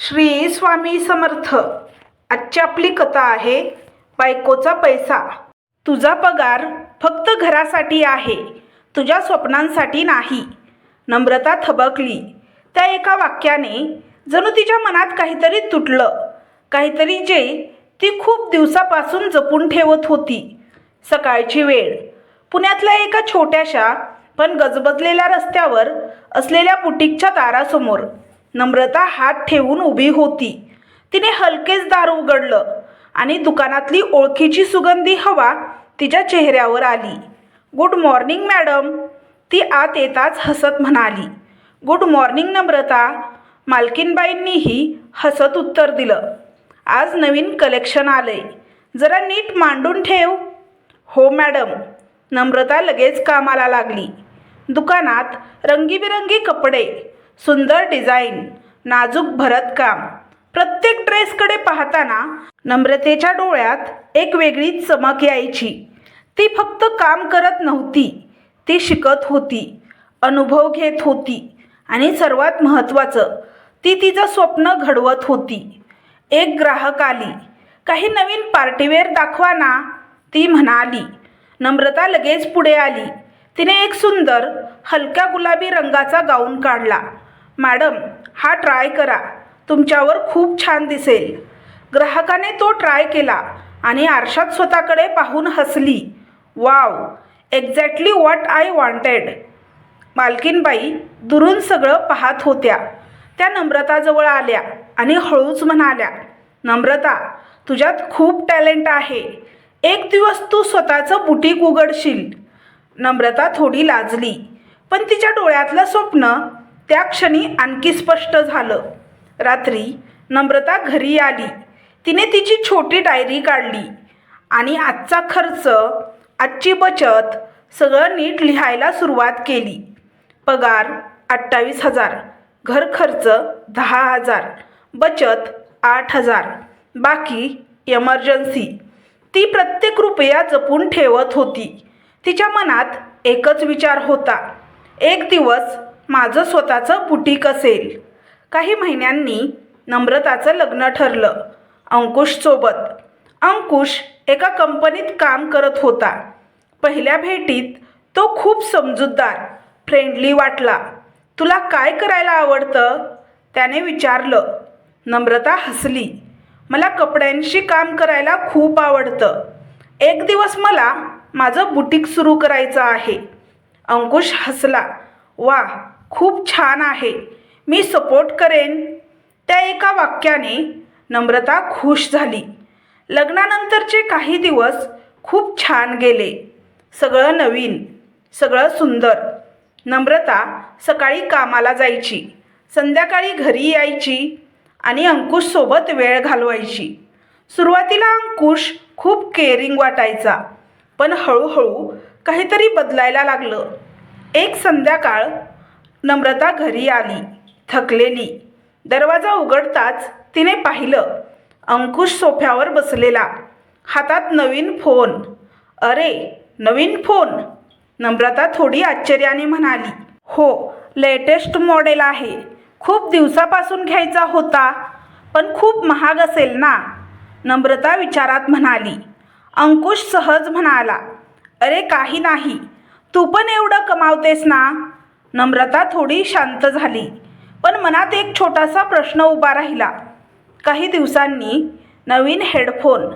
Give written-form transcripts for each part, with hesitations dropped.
श्री स्वामी समर्थ. आजची आपली कथा आहे बायकोचा पैसा. तुझा पगार फक्त घरासाठी आहे, तुझ्या स्वप्नांसाठी नाही. नम्रता थबकली. त्या एका वाक्याने जणू तिच्या मनात काहीतरी तुटलं, काहीतरी जे ती खूप दिवसापासून जपून ठेवत होती. सकाळची वेळ. पुण्यातल्या एका छोट्याशा पण गजबजलेल्या रस्त्यावर असलेल्या बुटीकच्या दारासमोर नम्रता हात ठेवून उभी होती. तिने हलकेच दार उघडलं आणि दुकानातली ओळखीची सुगंधी हवा तिच्या चेहऱ्यावर आली. गुड मॉर्निंग मॅडम, ती आत येताच हसत म्हणाली. गुड मॉर्निंग नम्रता, मालकीनबाईंनीही हसत उत्तर दिलं. आज नवीन कलेक्शन आलंय, जरा नीट मांडून ठेव. हो मॅडम. नम्रता लगेच कामाला लागली. दुकानात रंगीबिरंगी कपडे, सुंदर डिझाईन, नाजूक भरतकाम. प्रत्येक ड्रेसकडे पाहताना नम्रतेच्या डोळ्यात एक वेगळीच चमक यायची. ती फक्त काम करत नव्हती, ती शिकत होती, अनुभव घेत होती आणि सर्वात महत्त्वाचं, ती तिचं स्वप्न घडवत होती. एक ग्राहक आली. काही नवीन पार्टीवेअर दाखवा ना, ती म्हणाली. नम्रता लगेच पुढे आली. तिने एक सुंदर हलक्या गुलाबी रंगाचा गाऊन काढला. मॅडम, हा ट्राय करा, तुमच्यावर खूप छान दिसेल. ग्राहकाने तो ट्राय केला आणि आरशात स्वतःकडे पाहून हसली. Wow, exactly what I wanted. मालकीनबाई दुरून सगळं पाहत होत्या. त्या नम्रताजवळ आल्या आणि हळूच म्हणाल्या, नम्रता, तुझ्यात खूप टॅलेंट आहे. एक दिवस तू स्वतःचं बुटीक उघडशील. नम्रता थोडी लाजली, पण तिच्या डोळ्यातलं स्वप्न त्या क्षणी आणखी स्पष्ट झालं. रात्री नम्रता घरी आली. तिने तिची छोटी डायरी काढली आणि आजचा खर्च, आजची बचत सगळं नीट लिहायला सुरुवात केली. पगार 28,000, घर खर्च 10,000, बचत 8,000, बाकी इमर्जन्सी. ती प्रत्येक रुपया जपून ठेवत होती. तिच्या मनात एकच विचार होता, एक दिवस माझं स्वतःचं बुटीक असेल. काही महिन्यांनी नम्रताचं लग्न ठरलं अंकुशसोबत. अंकुश एका कंपनीत काम करत होता. पहिल्या भेटीत तो खूप समजूतदार, फ्रेंडली वाटला. तुला काय करायला आवडतं, त्याने विचारलं. नम्रता हसली. मला कपड्यांशी काम करायला खूप आवडतं. एक दिवस मला माझं बुटीक सुरू करायचं आहे. अंकुश हसला. वा, खूप छान आहे, मी सपोर्ट करेन. त्या एका वाक्याने नम्रता खुश झाली. लग्नानंतरचे काही दिवस खूप छान गेले. सगळं नवीन, सगळं सुंदर. नम्रता सकाळी कामाला जायची, संध्याकाळी घरी यायची आणि अंकुशसोबत वेळ घालवायची. सुरुवातीला अंकुश खूप केअरिंग वाटायचा, पण हळूहळू काहीतरी बदलायला लागलं. एक संध्याकाळ नम्रता घरी आली, थकलेली. दरवाजा उघडताच तिने पाहिलं, अंकुश सोफ्यावर बसलेला, हातात नवीन फोन. अरे, नवीन फोन? नम्रता थोडी आश्चर्याने म्हणाली. हो, लेटेस्ट मॉडेल आहे. खूप दिवसापासून घ्यायचा होता, पण खूप महाग असेल ना, नम्रता विचारात म्हणाली. अंकुश सहज म्हणाला, अरे काही नाही, तू पण एवढं कमावतेस ना. नम्रता थोडी शांत झाली, पण मनात एक छोटासा प्रश्न उभा राहिला. काही दिवसांनी नवीन हेडफोन,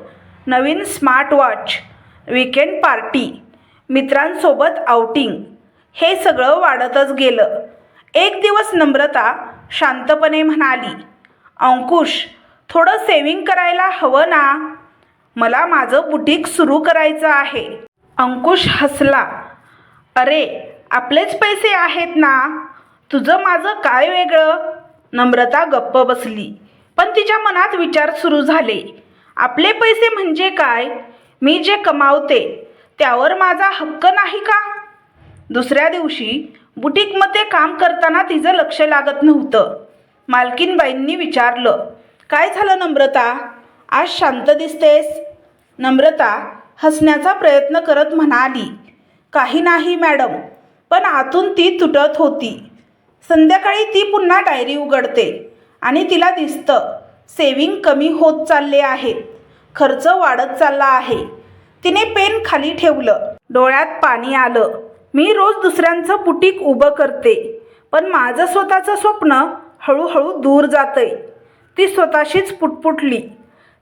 नवीन स्मार्ट वॉच, वीकेंड पार्टी, मित्रांसोबत आउटिंग, हे सगळं वाढतच गेलं. एक दिवस नम्रता शांतपणे म्हणाली, अंकुश, थोडं सेविंग करायला हवं ना, मला माझं बुटीक सुरू करायचं आहे. अंकुश हसला. अरे, आपलेच पैसे आहेत ना, तुझं माझं काय वेगळं. नम्रता गप्प बसली, पण तिच्या मनात विचार सुरू झाले. आपले पैसे म्हणजे काय? मी जे कमावते त्यावर माझा हक्क नाही का? दुसऱ्या दिवशी बुटीकमध्ये काम करताना तिचं लक्ष लागत नव्हतं. मालकीनबाईंनी विचारलं, काय झालं नम्रता, आज शांत दिसतेस. नम्रता हसण्याचा प्रयत्न करत म्हणाली, काही नाही मॅडम, पण आतून ती तुटत होती. संध्याकाळी ती पुन्हा डायरी उघडते आणि तिला दिसतं सेविंग कमी होत चालले आहेत, खर्च वाढत चालला आहे. तिने पेन खाली ठेवलं. डोळ्यात पाणी आलं. मी रोज दुसऱ्यांचं बुटीक उभं करते, पण माझं स्वतःचं स्वप्न हळूहळू दूर जातंय. ती स्वतःशीच पुटपुटली.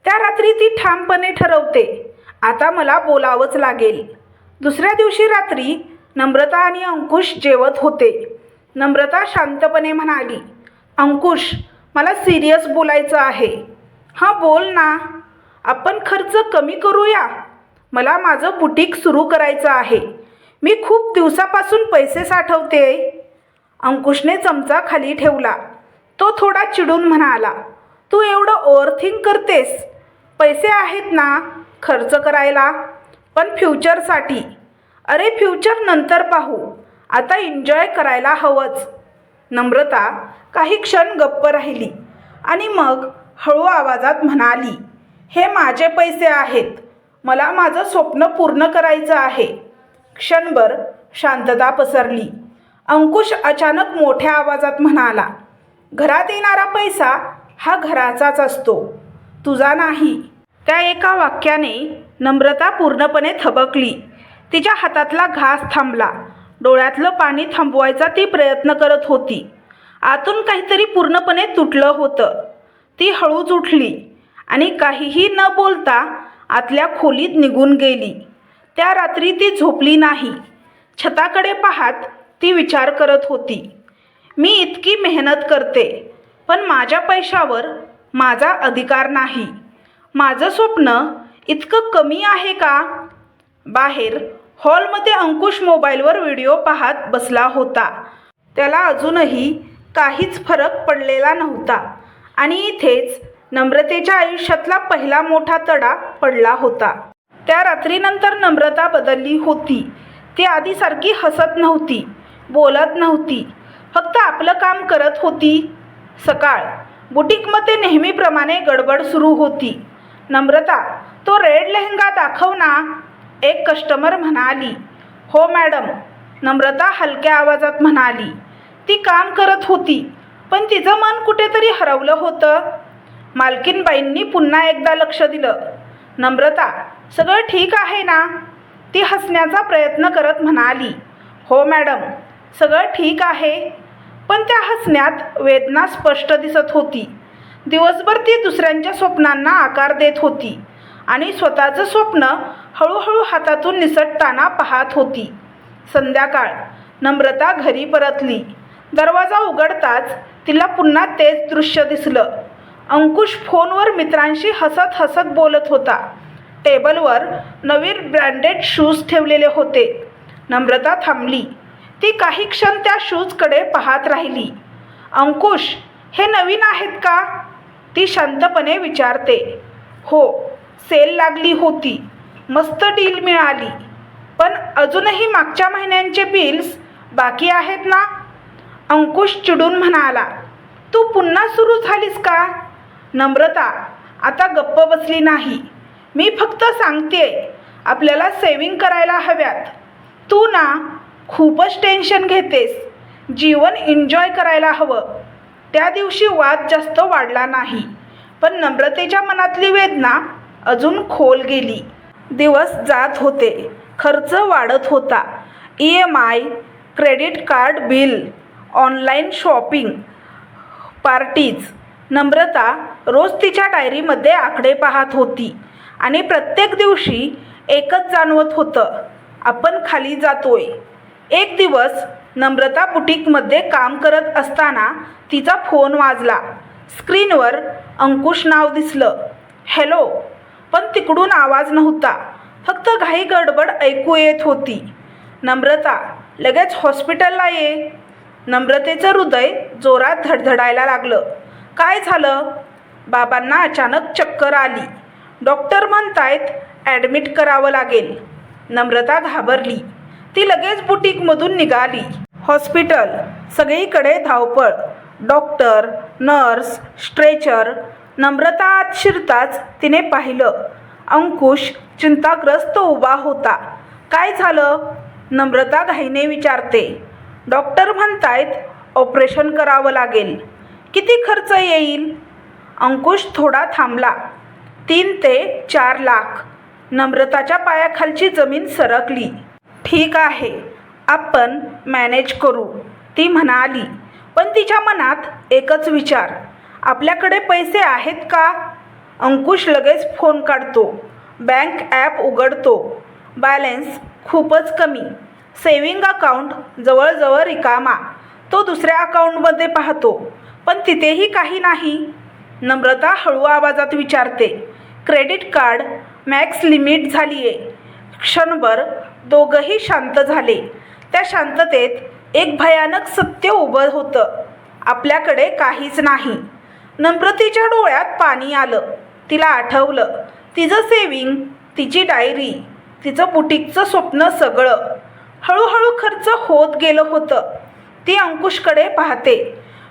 त्या रात्री ती ठामपणे ठरवते, आता मला बोलावंच लागेल. दुसऱ्या दिवशी रात्री नम्रता आणि अंकुश जेवत होते. नम्रता शांतपणे म्हणाली, अंकुश, मला सिरियस बोलायचं आहे. हां बोल ना. आपण खर्च कमी करूया. मला माझं बुटीक सुरू करायचं आहे. मी खूप दिवसापासून पैसे साठवते. अंकुशने चमचा खाली ठेवला. तो थोडा चिडून म्हणाला, तू एवढं ओव्हरथिंक करतेस. पैसे आहेत ना खर्च करायला, पण फ्युचरसाठी. अरे फ्युचर नंतर पाहू, आता एन्जॉय करायला हवंच. नम्रता काही क्षण गप्प राहिली आणि मग हळू आवाजात म्हणाली, हे माझे पैसे आहेत. मला माझं स्वप्न पूर्ण करायचं आहे. क्षणभर शांतता पसरली. अंकुश अचानक मोठ्या आवाजात म्हणाला, घरात येणारा पैसा हा घराचाच असतो, तुझा नाही. त्या एका वाक्याने नम्रता पूर्णपणे थबकली. तिच्या हातातला घास थांबला. डोळ्यातलं पाणी थांबवायचा ती प्रयत्न करत होती. आतून काहीतरी पूर्णपणे तुटलं होतं. ती हळूच उठली आणि काहीही न बोलता आतल्या खोलीत निघून गेली. त्या रात्री ती झोपली नाही. छताकडे पाहत ती विचार करत होती, मी इतकी मेहनत करते, पण माझ्या पैशावर माझा अधिकार नाही. माझं स्वप्न इतकं कमी आहे का? बाहेर हॉलमध्ये अंकुश मोबाईलवर व्हिडिओ पाहत बसला होता. त्याला अजूनही काहीच फरक पडलेला नव्हता आणि इथेच नम्रतेच्या आयुष्यातला पहिला मोठा तडा पडला होता. त्या रात्रीनंतर नम्रता बदलली होती. ती आधीसारखी हसत नव्हती, बोलत नव्हती, फक्त आपलं काम करत होती. सकाळ. बुटीकमध्ये नेहमीप्रमाणे गडबड सुरू होती. नम्रता, तो रेड लेहंगा दाखव ना, एक कस्टमर म्हणाली. हो मॅडम, नम्रता हलक्या आवाजात म्हणाली. ती काम करत होती, पण तिचं मन कुठेतरी हरवलं होतं. मालकीनबाईंनी पुन्हा एकदा लक्ष दिलं. नम्रता, सगळं ठीक आहे ना? ती हसण्याचा प्रयत्न करत म्हणाली. हो मॅडम, सगळं ठीक आहे. पण त्या हसण्यात वेदना स्पष्ट दिसत होती. दिवसभर ती दुसऱ्यांच्या स्वप्नांना आकार देत होती आणि स्वतःचं स्वप्न हळूहळू हातातून निसटताना पाहत होती. संध्याकाळ. नम्रता घरी परतली. दरवाजा उघडताच तिला पुन्हा तेच दृश्य दिसलं. अंकुश फोनवर मित्रांशी हसत हसत बोलत होता. टेबलवर नवीन ब्रँडेड शूज ठेवलेले होते. नम्रता थांबली. ती काही क्षण त्या शूजकडे पाहत राहिली. अंकुश, हे नवीन आहेत का? ती शांतपणे विचारते. हो, सेल लागली होती, मस्त डील मिळाली. पण अजूनही मागच्या महिन्यांचे बिल्स बाकी आहेत ना? अंकुश चिडून म्हणाला. तू पुन्हा सुरू झालीस का? नम्रता आता गप्प बसली नाही. मी फक्त सांगतेय, आपल्याला सेविंग करायला हव्यात. तू ना खूपच टेन्शन घेतेस. जीवन एन्जॉय करायला हवं. त्या दिवशी वाद जास्त वाढला नाही, पण नम्रतेच्या मनातली वेदना अजून खोल गेली. दिवस जात होते, खर्च वाढत होता. EMI, credit card bill, online shopping, parties. Namrata रोज तिच्या डायरीमध्ये आकडे पाहत होती आणि प्रत्येक दिवशी एकच जाणवत होतं, आपण खाली जातोय. एक दिवस नम्रता बुटीकमध्ये काम करत असताना तिचा फोन वाजला. स्क्रीनवर अंकुश नाव दिसलं. हॅलो. पण तिकडून आवाज नव्हता, फक्त घाई गडबड ऐकू येत होती. नम्रता, लगेच हॉस्पिटलला ये. नम्रतेचं हृदय जोरात धडधडायला लागलं. काय झालं? बाबांना अचानक चक्कर आली. डॉक्टर म्हणतायत ॲडमिट करावं लागेल. नम्रता घाबरली. ती लगेच बुटीकमधून निघाली. हॉस्पिटल. सगळीकडे धावपळ. Doctor, nurse, stretcher. नम्रता आत शिरताच तिने पाहिलं, अंकुश चिंताग्रस्त उभा होता. काय झालं? नम्रता घाईने विचारते. डॉक्टर म्हणतायत ऑपरेशन करावं लागेल. किती खर्च येईल? अंकुश थोडा थांबला. 3 ते 4 लाख. नम्रताच्या पायाखालची जमीन सरकली. ठीक आहे, आपण मॅनेज करू, ती म्हणाली. पण तिच्या मनात एकच विचार, आपल्याकडे पैसे आहेत का? अंकुश लगेच फोन काढतो. बँक ॲप उघडतो. बॅलन्स खूपच कमी. सेव्हिंग अकाउंट जवळजवळ रिकामा. तो दुसऱ्या अकाउंटमध्ये पाहतो, पण तिथेही काही नाही. नम्रता हळू आवाजात विचारते, क्रेडिट कार्ड मॅक्स लिमिट झाली आहे. क्षणभर दोघंही शांत झाले. त्या शांततेत एक भयानक सत्य उभं होतं. आपल्याकडे काहीच नाही. नम्रतेच्या डोळ्यात पाणी आलं. तिला आठवलं तिचं सेव्हिंग, तिची डायरी, तिचं बुटीकचं स्वप्न, सगळं. हळूहळू खर्च होत गेलं होतं. ती अंकुशकडे पाहते,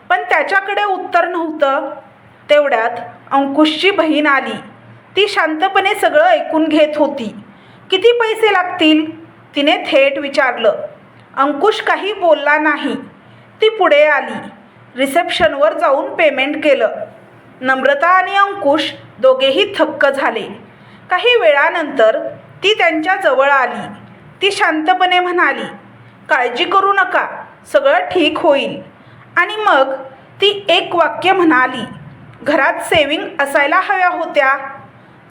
पण त्याच्याकडे उत्तर नव्हतं. तेवढ्यात अंकुशची बहीण आली. ती शांतपणे सगळं ऐकून घेत होती. किती पैसे लागतील? तिने थेट विचारलं. अंकुश काही बोलला नाही. ती पुढे आली. रिसेप्शनवर जाऊन पेमेंट केलं. नम्रता आणि अंकुश दोघेही थक्क झाले. काही वेळानंतर ती त्यांच्या जवळ आली. ती शांतपणे म्हणाली, काळजी करू नका, सगळं ठीक होईल. आणि मग ती एक वाक्य म्हणाली, घरात सेव्हिंग असायला हव्या होत्या.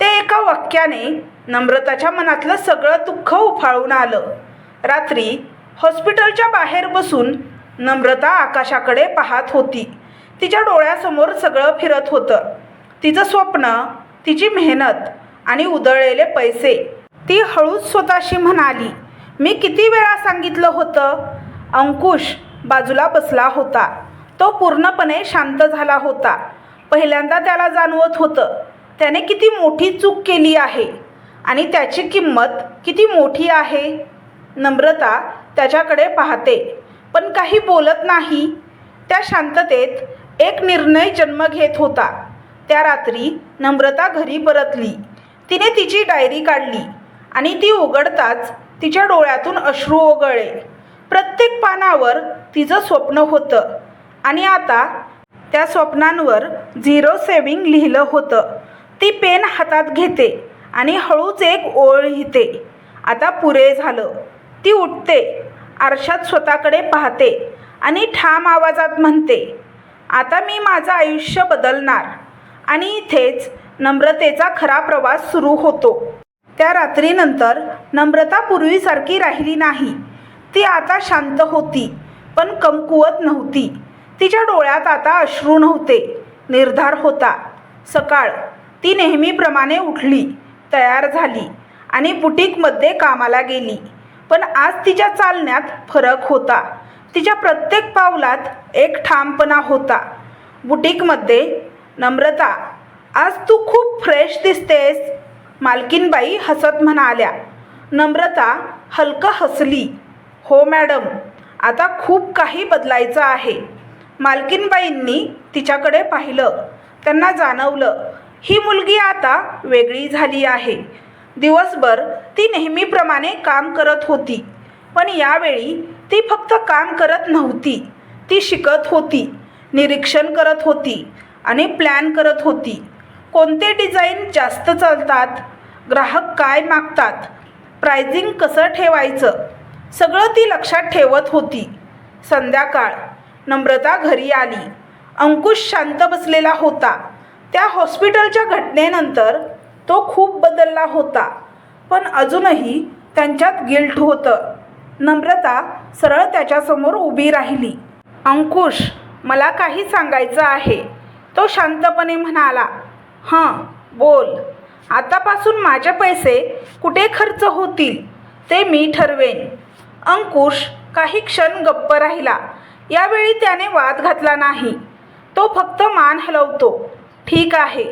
ते एका वाक्याने नम्रताच्या मनातलं सगळं दुःख उफाळून आलं. रात्री हॉस्पिटलच्या बाहेर बसून नम्रता आकाशाकडे पाहत होती. तिच्या डोळ्यासमोर सगळं फिरत होतं. तिचं स्वप्न, तिची मेहनत आणि उधळलेले पैसे. ती हळूच स्वतःशी म्हणाली, मी किती वेळा सांगितलं होतं. अंकुश बाजूला बसला होता. तो पूर्णपणे शांत झाला होता. पहिल्यांदा त्याला जाणवत होतं त्याने किती मोठी चूक केली आहे आणि त्याची किंमत किती मोठी आहे. नम्रता त्याच्याकडे पाहते, पण काही बोलत नाही. त्या शांततेत एक निर्णय जन्म घेत होता. त्या रात्री नम्रता घरी परतली. तिने तिची डायरी काढली आणि ती उघडताच तिच्या डोळ्यातून अश्रू ओघळले. प्रत्येक पानावर तिचं स्वप्न होतं आणि आता त्या स्वप्नांवर 0 सेव्हिंग लिहिलं होतं. ती पेन हातात घेते आणि हळूच एक ओळ लिहिते, आता पुरे झालं. ती उठते, आरशात स्वतःकडे पाहते आणि ठाम आवाजात म्हणते, आता मी माझं आयुष्य बदलणार. आणि इथेच नम्रतेचा खरा प्रवास सुरू होतो. त्या रात्रीनंतर नम्रता पूर्वीसारखी राहिली नाही. ती आता शांत होती, पण कमकुवत नव्हती. तिच्या डोळ्यात आता अश्रू नव्हते, निर्धार होता. सकाळ ती नेहमीप्रमाणे उठली, तयार झाली आणि बुटीकमध्ये कामाला गेली. पण आज तिच्या चालण्यात फरक होता. तिच्या प्रत्येक पावलात एक ठामपणा होता. बुटीकमध्ये, नम्रता, आज तू खूप फ्रेश दिसतेस, मालकीनबाई हसत म्हणाल्या. नम्रता हलकं हसली. हो मॅडम, आता खूप काही बदलायचं आहे. मालकीनबाईंनी तिच्याकडे पाहिलं. त्यांना जाणवलं ही मुलगी आता वेगळी झाली आहे. दिवसभर ती नेहमीप्रमाणे काम करत होती, पण यावेळी ती फक्त काम करत नव्हती. ती शिकत होती, निरीक्षण करत होती आणि प्लॅन करत होती. कोणते डिझाईन जास्त चालतात, ग्राहक काय मागतात, प्राइसिंग कसं ठेवायचं, सगळं ती लक्षात ठेवत होती. संध्याकाळ नम्रता घरी आली. अंकुश शांत बसलेला होता. त्या हॉस्पिटलच्या घटनेनंतर तो खूप बदलला होता, पण अजूनही त्यांच्यात गिल्ट होतं. नम्रता सरळ त्याच्यासमोर उभी राहिली. अंकुश, मला काही सांगायचं आहे, तो शांतपणे म्हणाला. हां, बोल. आतापासून माझे पैसे कुठे खर्च होतील ते मी ठरवेन. अंकुश काही क्षण गप्प राहिला. यावेळी त्याने वाद घातला नाही. तो फक्त मान हलवतो. ठीक आहे,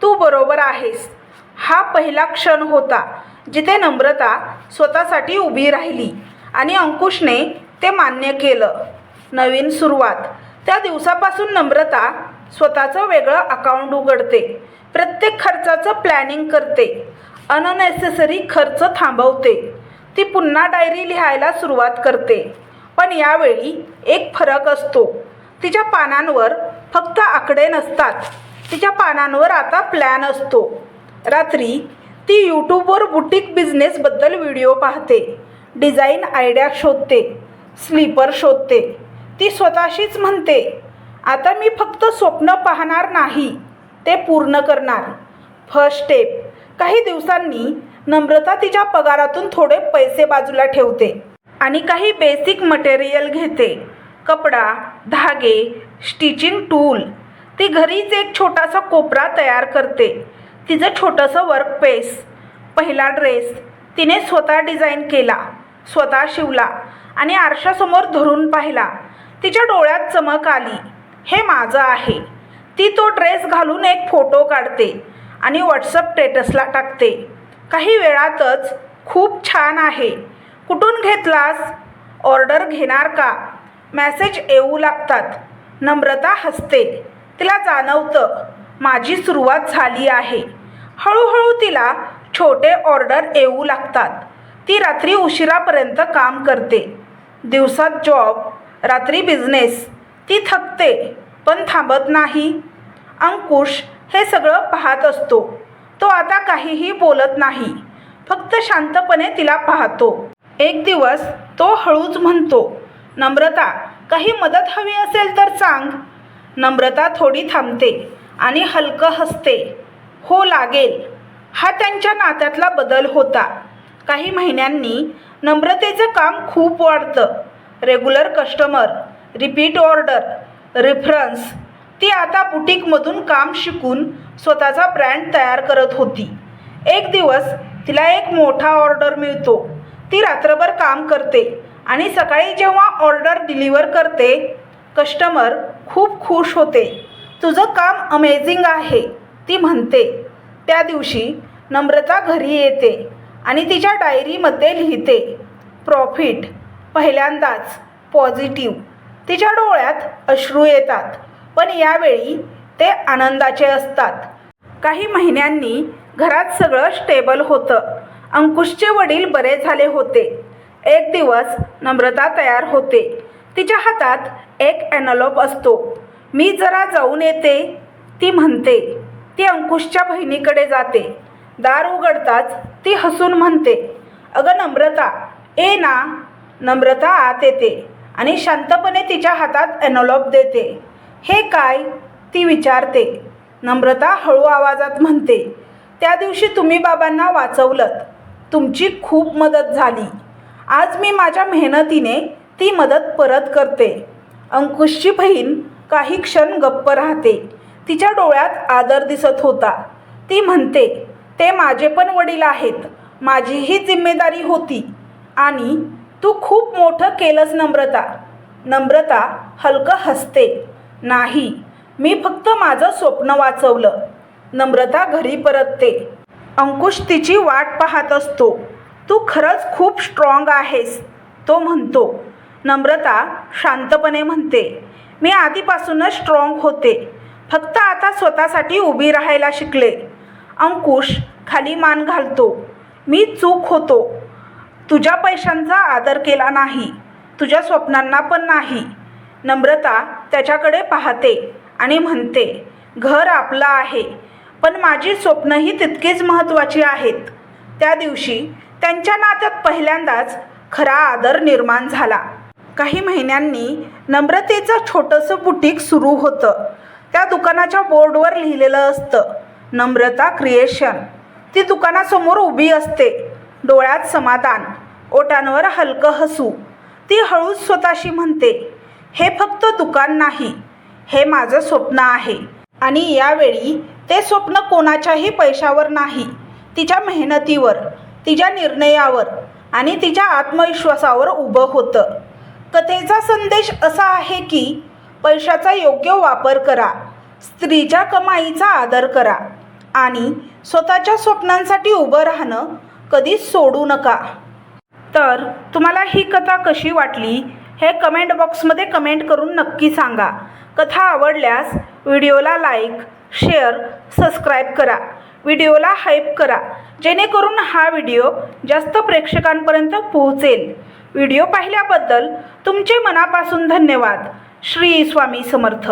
तू बरोबर आहेस. हा पहिला क्षण होता जिथे नम्रता स्वतःसाठी उभी राहिली आणि अंकुशने ते मान्य केलं. नवीन सुरुवात. त्या दिवसापासून नम्रता स्वतःचं वेगळं अकाउंट उघडते. प्रत्येक खर्चाचं प्लॅनिंग करते. अननेसेसरी खर्च थांबवते. ती पुन्हा डायरी लिहायला सुरुवात करते. पण यावेळी एक फरक असतो. तिच्या पानांवर फक्त आकडे नसतात, तिच्या पानांवर आता प्लॅन असतो. रात्री ती यूट्यूबवर बुटीक बिझनेसबद्दल व्हिडिओ पाहते, डिझाईन आयडिया शोधते, स्लीपर शोधते. ती स्वतःशीच म्हणते, आता मी फक्त स्वप्न पाहणार नाही, ते पूर्ण करणार. First step. काही दिवसांनी नम्रता तिच्या पगारातून थोडे पैसे बाजूला ठेवते आणि काही बेसिक मटेरियल घेते. कपडा, धागे, स्टिचिंग टूल. ती घरीच एक छोटासा कोपरा तयार करते. तिचं छोटंसं वर्कपेस. पहिला ड्रेस तिने स्वतः डिझाईन केला, स्वतः शिवला आणि आरशासमोर धरून पाहिला. तिच्या डोळ्यात चमक आली, हे माझं आहे. ती तो ड्रेस घालून एक फोटो काढते आणि व्हॉट्सअप स्टेटसला टाकते. काही वेळातच, खूप छान आहे, कुठून घेतलास, ऑर्डर घेणार का, मेसेज येऊ लागतात. नम्रता हसते. तिला जाणवतं, माझी सुरुवात झाली आहे. हळूहळू तिला छोटे ऑर्डर येऊ लागतात. ती रात्री उशिरापर्यंत काम करते. दिवसात जॉब, रात्री बिझनेस. ती थकते पण थांबत नाही. अंकुश हे सगळं पाहत असतो. तो आता काहीही बोलत नाही, फक्त शांतपणे तिला पाहतो. एक दिवस तो हळूच म्हणतो, नम्रता, काही मदत हवी असेल तर सांग. नम्रता थोडी थांबते आणि हलकं हसते. हो, लागेल. हा त्यांच्या नात्यातला बदल होता. काही महिन्यांनी नम्रतेचं काम खूप वाढतं. Regular customer, repeat order, reference. ती आता बुटीकमधून काम शिकून स्वतःचा ब्रँड तयार करत होती. एक दिवस तिला एक मोठा ऑर्डर मिळतो. ती रात्रभर काम करते आणि सकाळी जेव्हा ऑर्डर डिलिव्हर करते, कस्टमर खूप खुश होते. तुझं काम अमेझिंग आहे, ती म्हणते. त्या दिवशी नम्रता घरी येते आणि तिच्या डायरीमध्ये लिहिते, प्रॉफिट. पहिल्यांदाच पॉझिटिव्ह. तिच्या डोळ्यात अश्रू येतात, पण यावेळी ते आनंदाचे असतात. काही महिन्यांनी घरात सगळं स्टेबल होतं. अंकुशचे वडील बरे झाले होते. एक दिवस नम्रता तयार होते. तिच्या हातात एक एनव्हलप असतो. मी जरा जाऊन येते, ती म्हणते. ती अंकुशच्या बहिणीकडे जाते. दार उघडताच ती हसून म्हणते, अगं नम्रता, ये ना. नम्रता आत येते आणि शांतपणे तिच्या हातात एनव्हलप देते. हे काय, ती विचारते. नम्रता हळू आवाजात म्हणते, त्या दिवशी तुम्ही बाबांना वाचवलंत. तुमची खूप मदत झाली. आज मी माझ्या मेहनतीने ती मदत परत करते. अंकुशची बहीण काही क्षण गप्प राहते. तिच्या डोळ्यात आदर दिसत होता. ती म्हणते, ते माझे पण वडील आहेत. माझीही जिम्मेदारी होती आणि तू खूप मोठं केलंस नम्रता. नम्रता हलकं हसते. नाही, मी फक्त माझं स्वप्न वाचवलं. नम्रता घरी परतते. अंकुश तिची वाट पाहत असतो. तू खरंच खूप स्ट्रॉंग आहेस, तो म्हणतो. नम्रता शांतपणे म्हणते, मी आधीपासूनच स्ट्रॉंग होते, फक्त आता स्वतःसाठी उभी राहायला शिकले. अंकुश खाली मान घालतो. मी चूक होतो. तुझ्या पैशांचा आदर केला नाही, तुझ्या स्वप्नांना पण नाही. नम्रता त्याच्याकडे पाहते आणि म्हणते, घर आपलं आहे, पण माझी स्वप्नंही तितकीच महत्त्वाची आहेत. त्या दिवशी त्यांच्या नात्यात पहिल्यांदाच खरा आदर निर्माण झाला. काही महिन्यांनी नम्रतेचं छोटंसं बुटीक सुरू होतं. त्या दुकानाच्या बोर्डवर लिहिलेलं असतं, नम्रता क्रिएशन. ती दुकानासमोर उभी असते, डोळ्यात समाधान, ओठांवर हलकं हसू. ती हळूच स्वतःशी म्हणते, हे फक्त दुकान नाही, हे माझं स्वप्न आहे. आणि यावेळी ते स्वप्न कोणाच्याही पैशावर नाही, तिच्या मेहनतीवर, तिच्या निर्णयावर आणि तिच्या आत्मविश्वासावर उभं होतं. कथेचा संदेश असा आहे की पैशाचा योग्य वापर करा, स्त्रीच्या कमाईचा आदर करा आणि स्वतःच्या स्वप्नांसाठी उभं राहणं कधीच सोडू नका. तर तुम्हाला ही कथा कशी वाटली हे कमेंट बॉक्समध्ये कमेंट करून नक्की सांगा. कथा आवडल्यास व्हिडिओला लाईक, शेअर, सबस्क्राईब करा. व्हिडिओला हाईप करा, जेणेकरून हा व्हिडिओ जास्त प्रेक्षकांपर्यंत पोहोचेल. व्हिडिओ पाहिल्याबद्दल तुमचे मनापासून धन्यवाद. श्री स्वामी समर्थ.